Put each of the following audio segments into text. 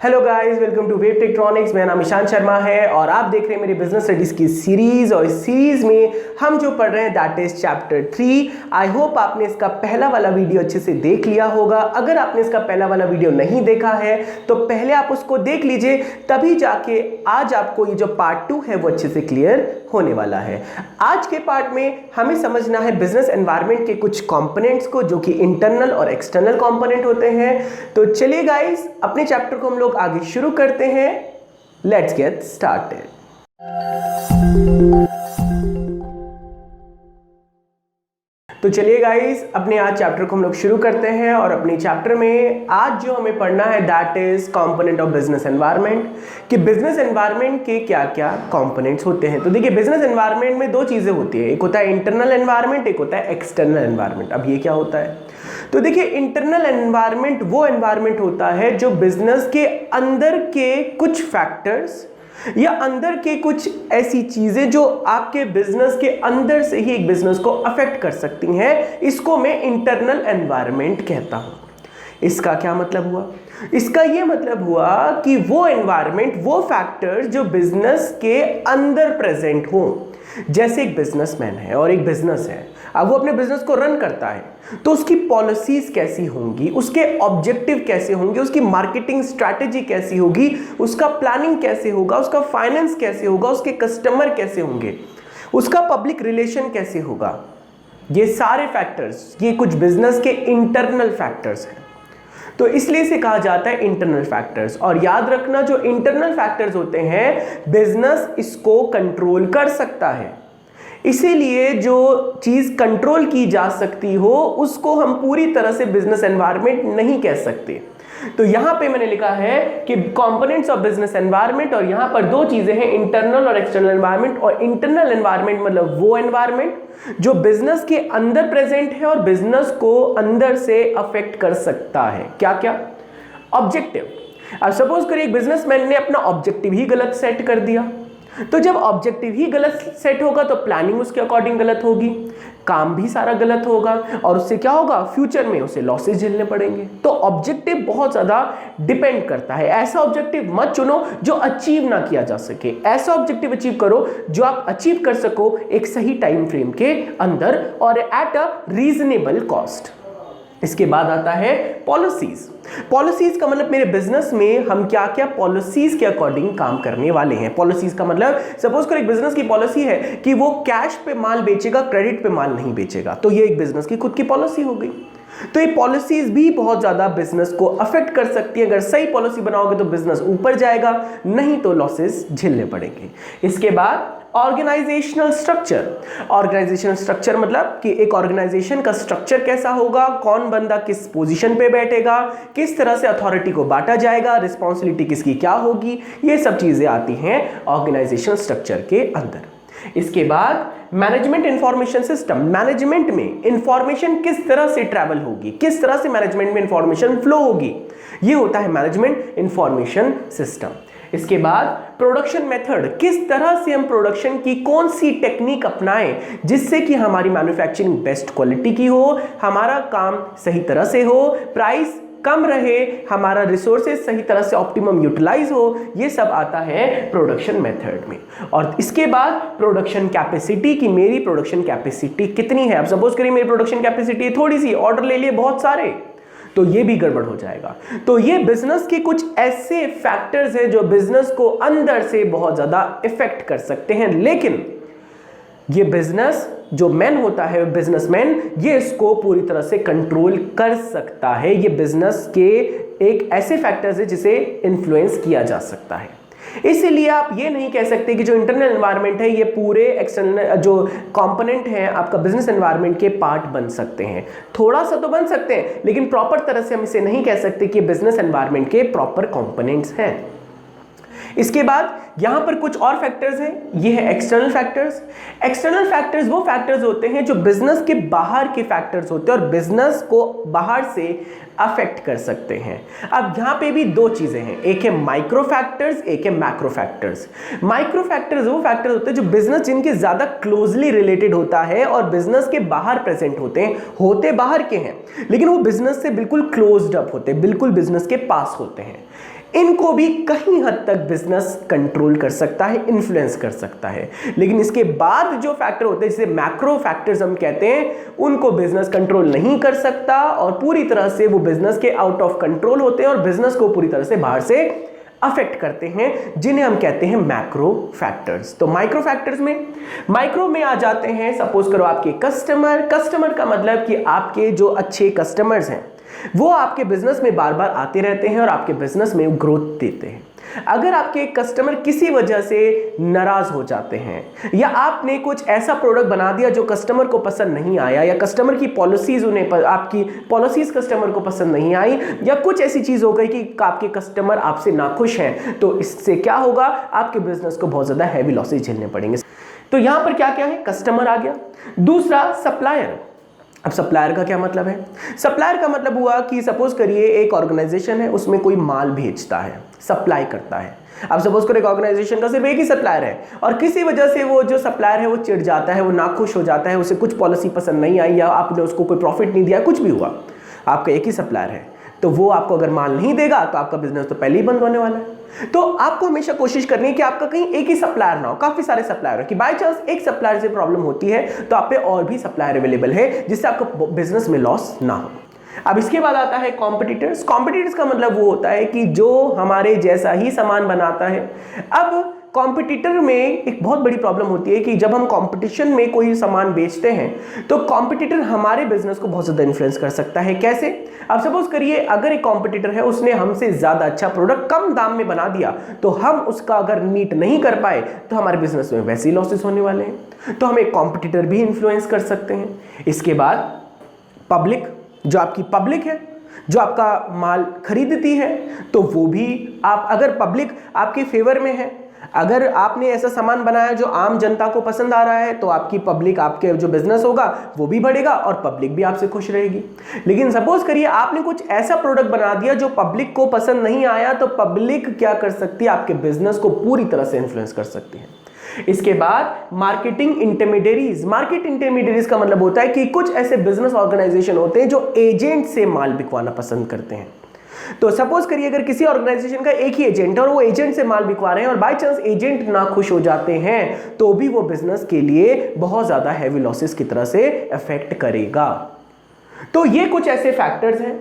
Hello guys, welcome to web techtronics. मेरा नाम ईशान शर्मा है और आप देख रहे हैं मेरी बिजनेस स्टडीज की सीरीज। और इस सीरीज में हम जो पढ़ रहे हैं that is chapter 3। I hope आपने इसका पहला वाला वीडियो अच्छे से देख लिया होगा। अगर आपने इसका पहला वाला वीडियो नहीं देखा है तो पहले आप उसको देख लीजिए, तभी जाके आज आपको ये जो पार्ट 2 है वो अच्छे से क्लियर होने वाला है। आज के पार्ट में हमें समझना है बिजनेस एनवायरनमेंट के कुछ कंपोनेंट्स को, जो कि इंटरनल और एक्सटर्नल कंपोनेंट होते हैं। तो चलिए गाइस, अपने चैप्टर को हम लोग आगे शुरू करते हैं। Let's get started. तो चलिए गाइस, अपने आज चैप्टर को हम लोग शुरू करते हैं। और अपने चैप्टर में आज जो हमें पढ़ना है that is component of business environment, कि बिजनेस एनवायरनमेंट के क्या क्या कंपोनेंट्स होते हैं। तो देखिए, बिजनेस एनवायरनमेंट में दो चीजें होती है, एक होता है इंटरनल एनवायरनमेंट, एक होता है एक्सटर्नल एनवायरनमेंट। अब ये क्या होता है? तो देखिए, इंटरनल एनवायरनमेंट वो एनवायरनमेंट होता है जो बिजनेस के अंदर के कुछ फैक्टर्स या अंदर के कुछ ऐसी चीजें जो आपके बिजनेस के अंदर से ही एक बिजनेस को अफेक्ट कर सकती हैं, इसको मैं इंटरनल एनवायरनमेंट कहता हूं। इसका क्या मतलब हुआ? इसका यह मतलब हुआ कि वो एनवायरनमेंट, वो फैक्टर्स जो बिजनेस के अंदर प्रेजेंट हो। जैसे एक बिजनेसमैन है और एक बिजनेस है, अब वो अपने बिजनेस को रन करता है, तो उसकी पॉलिसीज कैसी होंगी, उसके ऑब्जेक्टिव कैसे होंगे, उसकी मार्केटिंग स्ट्रैटेजी कैसी होगी, उसका प्लानिंग कैसे होगा, उसका फाइनेंस कैसे होगा, उसके कस्टमर कैसे होंगे, उसका पब्लिक रिलेशन कैसे होगा। ये सारे फैक्टर्स, ये कुछ बिजनेस के इंटरनल फैक्टर्स हैं। तो इसलिए इसे कहा जाता है इंटरनल फैक्टर्स। और याद रखना, जो इंटरनल फैक्टर्स होते हैं, बिजनेस इसको कंट्रोल कर सकता है। इसीलिए जो चीज कंट्रोल की जा सकती हो उसको हम पूरी तरह से बिजनेस एनवायरनमेंट नहीं कह सकते। तो यहां पे मैंने लिखा है कि कंपोनेंट्स ऑफ बिजनेस एनवायरनमेंट, और यहां पर दो चीजें हैं, इंटरनल और एक्सटर्नल एनवायरनमेंट। और इंटरनल एनवायरनमेंट मतलब वो एनवायरनमेंट जो बिजनेस के अंदर प्रेजेंट है और बिजनेस को अंदर से अफेक्ट कर सकता है। क्या क्या? ऑब्जेक्टिव। अब सपोज करिए एक बिजनेसमैन ने अपना ऑब्जेक्टिव ही गलत सेट कर दिया, तो जब ऑब्जेक्टिव ही गलत सेट होगा तो प्लानिंग उसके अकॉर्डिंग गलत होगी, काम भी सारा गलत होगा, और उससे क्या होगा, फ्यूचर में उसे लॉसेस झेलने पड़ेंगे। तो ऑब्जेक्टिव बहुत ज्यादा डिपेंड करता है। ऐसा ऑब्जेक्टिव मत चुनो जो अचीव ना किया जा सके, ऐसा ऑब्जेक्टिव अचीव करो जो आप अचीव कर सको एक सही टाइम फ्रेम के अंदर और एट अ रीजनेबल कॉस्ट। इसके बाद आता है पॉलिसीज। पॉलिसीज का मतलब मेरे बिजनेस में हम क्या क्या पॉलिसीज के अकॉर्डिंग काम करने वाले हैं। पॉलिसीज का मतलब सपोज करो एक बिजनेस की पॉलिसी है कि वो कैश पे माल बेचेगा, क्रेडिट पे माल नहीं बेचेगा, तो ये एक बिजनेस की खुद की पॉलिसी हो गई। तो ये पॉलिसीज भी बहुत ज्यादा बिजनेस को अफेक्ट कर सकती है। अगर सही पॉलिसी बनाओगे तो बिजनेस ऊपर जाएगा, नहीं तो लॉसेस झेलने पड़ेंगे। इसके बाद ऑर्गेनाइजेशनल स्ट्रक्चर। ऑर्गेनाइजेशनल स्ट्रक्चर मतलब कि एक ऑर्गेनाइजेशन का स्ट्रक्चर कैसा होगा, कौन बंदा किस पोजीशन पे बैठेगा, किस तरह से अथॉरिटी को बांटा जाएगा, रिस्पॉन्सिबिलिटी किसकी क्या होगी, ये सब चीजें आती हैं ऑर्गेनाइजेशनल स्ट्रक्चर के अंदर। इसके बाद मैनेजमेंट इंफॉर्मेशन सिस्टम। मैनेजमेंट में इंफॉर्मेशन किस तरह से ट्रैवल होगी, किस तरह से मैनेजमेंट में इंफॉर्मेशन फ्लो होगी, ये होता है मैनेजमेंट इंफॉर्मेशन सिस्टम। इसके बाद प्रोडक्शन मेथड, किस तरह से हम प्रोडक्शन की कौन सी टेक्निक अपनाएं जिससे कि हमारी मैन्युफैक्चरिंग बेस्ट क्वालिटी की हो, हमारा काम सही तरह से हो, प्राइस कम रहे, हमारा रिसोर्सेज सही तरह से ऑप्टिमम यूटिलाइज हो, ये सब आता है प्रोडक्शन मेथड में। और इसके बाद प्रोडक्शन कैपेसिटी, की मेरी प्रोडक्शन कैपेसिटी कितनी है। अब सपोज करिए मेरी प्रोडक्शन कैपेसिटी थोड़ी सी, ऑर्डर ले लिए बहुत सारे, तो ये भी गड़बड़ हो जाएगा। तो ये बिजनेस के कुछ ऐसे फैक्टर्स हैं जो बिजनेस को अंदर से बहुत ज्यादा इफेक्ट कर सकते हैं, लेकिन ये बिजनेस जो मैन होता है, बिजनेसमैन, ये इसको पूरी तरह से कंट्रोल कर सकता है। ये बिजनेस के एक ऐसे फैक्टर्स है जिसे इन्फ्लुएंस किया जा सकता है। इसीलिए आप ये नहीं कह सकते कि जो इंटरनल एनवायरनमेंट है ये पूरे एक्सटर्नल जो कंपोनेंट हैं आपका बिजनेस एनवायरनमेंट के पार्ट बन सकते हैं। थोड़ा सा तो बन सकते हैं, लेकिन प्रॉपर तरह से हम इसे नहीं कह सकते कि बिजनेस एनवायरनमेंट के प्रॉपर कंपोनेंट्स हैं। इसके बाद यहां पर कुछ और फैक्टर्स हैं, ये है एक्सटर्नल फैक्टर्स। एक्सटर्नल फैक्टर्स वो फैक्टर्स होते हैं जो बिजनेस के बाहर के फैक्टर्स होते हैं और बिजनेस को बाहर से अफेक्ट कर सकते हैं। अब यहां पे भी दो चीजें हैं, एक है माइक्रो फैक्टर्स, एक है मैक्रो फैक्टर्स। माइक्रो फैक्टर्स वो फैक्टर्स होते हैं जो बिजनेस जिनके ज्यादा क्लोजली रिलेटेड होता है और बिजनेस के बाहर प्रेजेंट होते हैं, होते बाहर के हैं लेकिन वो बिजनेस से बिल्कुल क्लोज्ड अप होते हैं, बिल्कुल बिजनेस के पास होते हैं। इनको भी कहीं हद तक बिजनेस कंट्रोल कर सकता है, इन्फ्लुएंस कर सकता है। लेकिन इसके बाद जो फैक्टर होते हैं जिसे मैक्रो फैक्टर्स हम कहते हैं, उनको बिजनेस कंट्रोल नहीं कर सकता और पूरी तरह से वो बिजनेस के आउट ऑफ कंट्रोल होते हैं और बिजनेस को पूरी तरह से बाहर से अफेक्ट करते हैं, जिन्हें हम कहते हैं मैक्रो फैक्टर्स। तो माइक्रो फैक्टर्स में, माइक्रो में आ जाते हैं, सपोज करो आपके कस्टमर का मतलब कि आपके जो अच्छे कस्टमर्स हैं वो आपके बिजनेस में बार बार आते रहते हैं और आपके बिजनेस में ग्रोथ देते हैं। अगर आपके कस्टमर किसी वजह से नाराज हो जाते हैं या आपने कुछ ऐसा प्रोडक्ट बना दिया जो कस्टमर को पसंद नहीं आया या कस्टमर की पॉलिसीज आपकी पॉलिसीज कस्टमर को पसंद नहीं आई या कुछ ऐसी चीज हो गई कि आपके कस्टमर आपसे नाखुश हैं, तो इससे क्या होगा, आपके बिजनेस को बहुत ज्यादा हैवी लॉसेज झेलने पड़ेंगे। तो यहां पर क्या क्या है, कस्टमर आ गया। दूसरा सप्लायर। अब सप्लायर का क्या मतलब है? सप्लायर का मतलब हुआ कि सपोज करिए एक ऑर्गेनाइजेशन है, उसमें कोई माल भेजता है, सप्लाई करता है। अब सपोज करो एक ऑर्गेनाइजेशन का सिर्फ एक ही सप्लायर है और किसी वजह से वो जो सप्लायर है वो चिढ़ जाता है, वो नाखुश हो जाता है, उसे कुछ पॉलिसी पसंद नहीं आई या आपने उसको कोई प्रॉफिट नहीं दिया, कुछ भी हुआ, आपका एक ही सप्लायर है, तो वो आपको अगर माल नहीं देगा तो आपका बिजनेस तो पहले ही बंद होने वाला है। तो आपको हमेशा कोशिश करनी है कि आपका कहीं एक ही सप्लायर ना हो, काफी सारे सप्लायर हो, कि बाय चांस एक सप्लायर से प्रॉब्लम होती है तो आप पे और भी सप्लायर अवेलेबल है जिससे आपको बिजनेस में लॉस ना हो। अब इसके बाद आता है कॉम्पिटिटर्स। कॉम्पिटिटर्स का मतलब वो होता है कि जो हमारे जैसा ही सामान बनाता है। अब कॉम्पिटिटर में एक बहुत बड़ी प्रॉब्लम होती है कि जब हम कंपटीशन में कोई सामान बेचते हैं तो कॉम्पिटिटर हमारे बिजनेस को बहुत ज़्यादा इन्फ्लुएंस कर सकता है। कैसे? अब सपोज करिए अगर एक कॉम्पिटिटर है, उसने हमसे ज़्यादा अच्छा प्रोडक्ट कम दाम में बना दिया, तो हम उसका अगर मीट नहीं कर पाए तो हमारे बिजनेस में वैसे ही लॉसेस होने वाले हैं। तो हमें कॉम्पिटिटर भी इन्फ्लुएंस कर सकते हैं। इसके बाद पब्लिक, जो आपकी पब्लिक है, जो आपका माल खरीदती है, तो वो भी आप, अगर पब्लिक आपके फेवर में है, अगर आपने ऐसा सामान बनाया जो आम जनता को पसंद आ रहा है, तो आपकी पब्लिक, आपके जो बिजनेस होगा वो भी बढ़ेगा और पब्लिक भी आपसे खुश रहेगी। लेकिन सपोज करिए आपने कुछ ऐसा प्रोडक्ट बना दिया जो पब्लिक को पसंद नहीं आया, तो पब्लिक क्या कर सकती है, आपके बिजनेस को पूरी तरह से इन्फ्लुएंस कर सकती है। इसके बाद मार्केटिंग इंटरमीडियरीज। मार्केट इंटरमीडियरीज का मतलब होता है कि कुछ ऐसे बिजनेस ऑर्गेनाइजेशन होते हैं जो एजेंट से माल बिकवाना पसंद करते हैं। तो सपोज करिए अगर किसी ऑर्गेनाइजेशन का एक ही एजेंट है और वो एजेंट से माल बिकवा रहे हैं और बाय चांस एजेंट ना खुश हो जाते हैं, तो भी वो बिजनेस के लिए बहुत ज्यादा हैवी लॉसेस की तरह से अफेक्ट करेगा। तो ये कुछ ऐसे फैक्टर्स हैं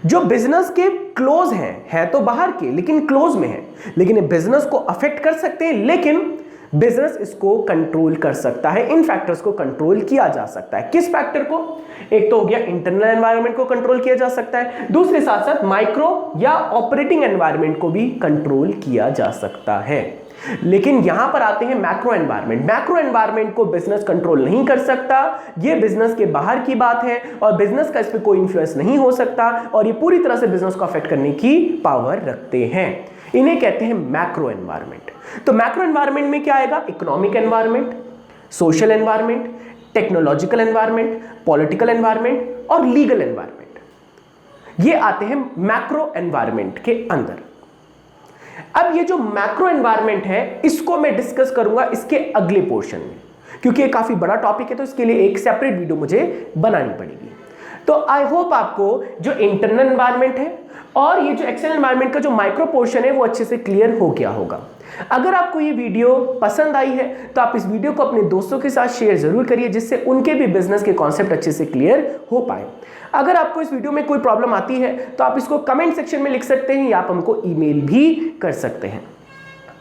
जो बिजनेस के क्लोज हैं, है तो बाहर के लेकिन क्लोज में है, लेकिन बिजनेस को अफेक्ट कर सकते हैं, लेकिन बिजनेस इसको कंट्रोल कर सकता है। इन फैक्टर्स को कंट्रोल किया जा सकता है। किस फैक्टर को? एक तो हो गया इंटरनल एनवायरनमेंट को कंट्रोल किया जा सकता है, दूसरे साथ साथ माइक्रो या ऑपरेटिंग एनवायरनमेंट को भी कंट्रोल किया जा सकता है। लेकिन यहां पर आते हैं मैक्रो एनवायरनमेंट। मैक्रो एनवायरनमेंट को बिजनेस कंट्रोल नहीं कर सकता, यह बिजनेस के बाहर की बात है और बिजनेस का इस पर कोई इंफ्लुएंस नहीं हो सकता और ये पूरी तरह से बिजनेस को अफेक्ट करने की पावर रखते हैं। इन्हें कहते हैं मैक्रो एनवायरनमेंट। तो मैक्रो एनवायरनमेंट में क्या आएगा? Economic environment, social environment, technological environment, political environment और लीगल एनवायरनमेंट। ये आते हैं मैक्रो एनवायरनमेंट के अंदर। अब ये जो मैक्रो एनवायरनमेंट है इसको मैं डिस्कस करूंगा इसके अगले पोर्शन में, क्योंकि ये काफी बड़ा टॉपिक है तो इसके लिए एक सेपरेट वीडियो मुझे बनानी पड़ेगी। तो आई होप आपको जो इंटरनल एनवायरनमेंट है और ये जो एक्सटर्नल एनवायरनमेंट का जो माइक्रो पोर्शन है वो अच्छे से क्लियर हो गया होगा। अगर आपको ये वीडियो पसंद आई है तो आप इस वीडियो को अपने दोस्तों के साथ शेयर जरूर करिए, जिससे उनके भी बिजनेस के कॉन्सेप्ट अच्छे से क्लियर हो पाए। अगर आपको इस वीडियो में कोई प्रॉब्लम आती है तो आप इसको कमेंट सेक्शन में लिख सकते हैं या आप हमको ईमेल भी कर सकते हैं।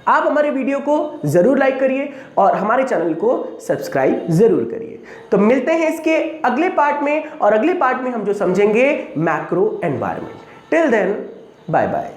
आप हमारे वीडियो को जरूर लाइक करिए और हमारे चैनल को सब्सक्राइब जरूर करिए। तो मिलते हैं इसके अगले पार्ट में, और अगले पार्ट में हम जो समझेंगे macro environment. Till then, bye bye.